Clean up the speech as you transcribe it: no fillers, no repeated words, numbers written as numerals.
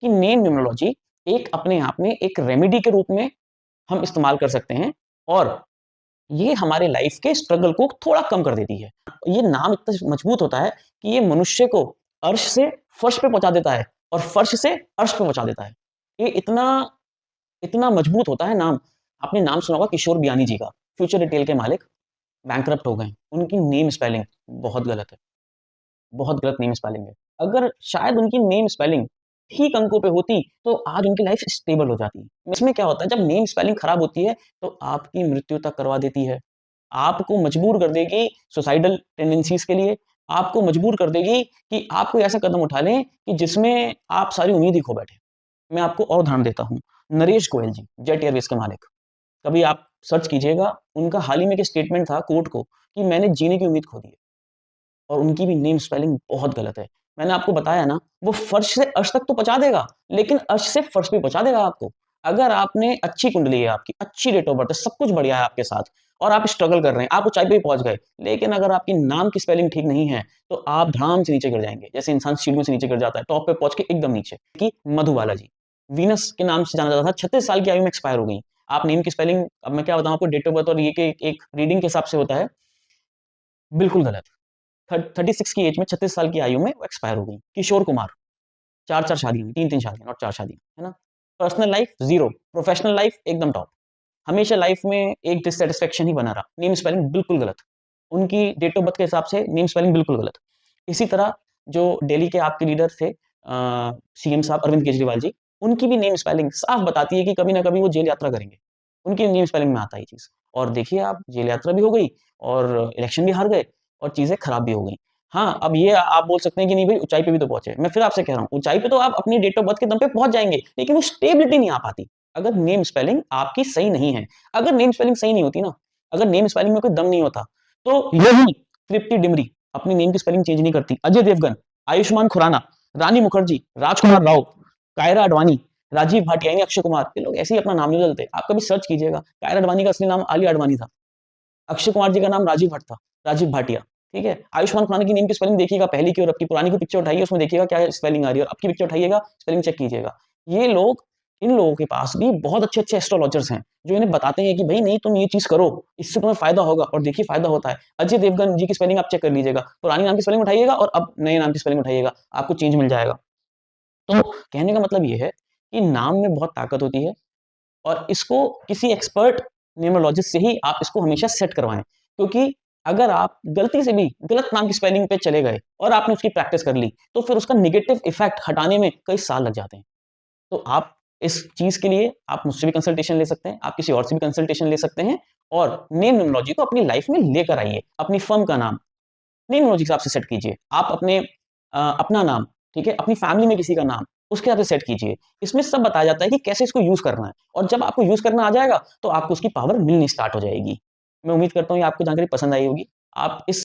कि name numerology एक अपने आप में एक रेमेडी के रूप में हम इस्तेमाल कर सकते हैं और ये हमारे लाइफ के स्ट्रगल को थोड़ा कम कर देती है। ये नाम इतना मजबूत होता है कि ये मनुष्य को अर्श से फर्श पे पहुंचा देता है और फर्श से अर्श पे पहुंचा देता है। ये इतना इतना मजबूत होता है नाम। आपने नाम सुना होगा किशोर बियानी जी का, फ्यूचर रिटेल के मालिक, बैंकरप्ट हो गए। उनकी नेम स्पेलिंग बहुत गलत है, बहुत गलत नेम स्पेलिंग है। अगर शायद उनकी नेम स्पेलिंग ठीक अंकों पे होती तो आज उनकी लाइफ स्टेबल हो जाती। इसमें क्या होता है, जब नेम स्पेलिंग खराब होती है तो आपकी मृत्यु तक करवा देती है, आपको मजबूर कर देगी सुसाइडल टेंडेंसीज के लिए, आपको मजबूर कर देगी कि आप कोई ऐसा कदम उठा लें कि जिसमें आप सारी उम्मीद ही खो बैठे। मैं आपको और उदाहरण देता हूँ, नरेश गोयल जी, जेट एयरवेज के मालिक। कभी आप सर्च कीजिएगा, उनका हाल ही में एक स्टेटमेंट था कोर्ट को कि मैंने जीने की उम्मीद खो दी है। और उनकी भी नेम स्पेलिंग बहुत गलत है। मैंने आपको बताया ना, वो फर्श से अर्श तक तो पहुँचा देगा, लेकिन अर्श से फर्श पे पहुँचा देगा आपको। अगर आपने अच्छी कुंडली है आपकी, अच्छी डेट ऑफ बर्थ है, सब कुछ बढ़िया है आपके साथ और आप स्ट्रगल कर रहे हैं, आप ऊँचाई पे भी पहुँच गए, लेकिन अगर आपकी नाम की स्पेलिंग ठीक नहीं है, तो आप धड़ाम से नीचे गिर जाएँगे। जैसे इंसान सीढ़ियों से नीचे गिर जाता है, टॉप पे पहुँच के एकदम नीचे। कि मधुबाला जी, वीनस के नाम से जाना जाता था, 36 साल की आयु में एक्सपायर हो गई। आप नेम की स्पेलिंग, अब मैं क्या बताऊँ आपको, डेट ऑफ बर्थ और ये के एक रीडिंग के हिसाब से होता है, बिल्कुल गलत। 36 की एज में, 36 साल की आयु में वो एक्सपायर हो गई। किशोर कुमार, 4-4 शादियाँ हुई, 3-3 शादियाँ, नॉट 4 शादियाँ, है ना? Personal life zero, professional life एकदम टॉप। हमेशा लाइफ में एक डिससैटिस्फैक्शन ही बना रहा। नेम स्पेलिंग बिल्कुल गलत। उनकी डेट ऑफ बर्थ के हिसाब से नेम स्पेलिंग बिल्कुल गलत। इसी तरह जो दिल्ली के आपके लीडर थे, सीएम साहब अरविंद केजरीवाल जी, उनकी भी नेम स्पेलिंग साफ बताती है कि कभी ना कभी वो जेल यात्रा करेंगे। उनकी नेम स्पेलिंग में आता है ये चीज़। और देखिए आप, जेल यात्रा भी हो गई और इलेक्शन भी हार गए और चीज़ें खराब भी हो गई। हाँ, अब ये आप बोल सकते हैं कि नहीं भई ऊँचाई पे भी तो पहुँचे। मैं फिर आपसे कह रहा हूँ, ऊँचाई पे तो आप अपनी डेट ऑफ बर्थ के दम पे पहुँच जाएँगे, लेकिन वो स्टेबिलिटी नहीं आ पाती, अगर नेम स्पेलिंग आपकी सही नहीं है। अगर नेम स्पेलिंग सही नहीं होती ना, अगर नेम स्पेलिंग में कोई दम नहीं होता, तो यही तृप्ति डिमरी अपनी नेम की स्पेलिंग चेंज नहीं करती। अजय देवगन, आयुष्मान खुराना, रानी मुखर्जी, राजकुमार राव, कायरा अडवाणी, राजीव भाटिया यानी अक्षय कुमार, ये लोग ऐसे ही अपना नाम नहीं बदलते। आप कभी सर्च कीजिएगा, कायरा अडवाणी का असली नाम आलिया अडवाणी था। अक्षय कुमार जी का नाम राजीव भट्ट था, राजीव भाटिया, ठीक है? आयुष्मान खुराना की नेम की स्पेलिंग देखिएगा, पहली की और अब की, पुरानी की पिक्चर उठाइए, उसमें देखिएगा क्या स्पेलिंग आ रही है और अब की पिक्चर उठाइएगा, स्पेलिंग चेक कीजिएगा। ये लोग, इन लोगों के पास भी बहुत अच्छे-अच्छे एस्ट्रोलॉजर्स हैं, जो इन्हें बताते हैं कि भई नहीं तुम ये चीज़ करो, इससे तुम्हें फ़ायदा होगा और देखिए फ़ायदा होता है। अजय देवगन जी की स्पेलिंग आप चेक कर लीजिएगा, पुरानी नाम की स्पेलिंग उठाइएगा और अब नए नाम की स्पेलिंग उठाइएगा, आपको चेंज मिल जाएगा। तो कहने का मतलब ये है कि नाम में बहुत ताकत होती है और इसको किसी एक्सपर्ट न्यूमरोलॉजिस्ट से ही आप इसको हमेशा सेट करवाएँ। क्योंकि अगर आप गलती से भी गलत नाम की स्पेलिंग पे चले गए और आपने उसकी प्रैक्टिस कर ली, तो फिर उसका नेगेटिव इफ़ेक्ट हटाने में कई साल लग जाते हैं। तो आप इस चीज़ के लिए आप मुझसे भी कंसल्टेशन ले सकते हैं, आप किसी और से भी कंसल्टेशन ले सकते हैं और नेम न्यूमरोलॉजी को अपनी लाइफ़ में लेकर आइए। अपनी फ़र्म का नाम नेम न्यूमरोलॉजी के हिसाब से सेट कीजिए। आप अपने अपना नाम, ठीक है? अपनी फैमिली में किसी का नाम, उसके हिसाब से सेट कीजिए। इसमें सब बताया जाता है कि कैसे इसको यूज़ करना है और जब आपको यूज़ करना आ जाएगा, तो आपको उसकी पावर मिलनी स्टार्ट हो जाएगी। मैं उम्मीद करता हूँ ये आपको जानकारी पसंद आई होगी। आप इस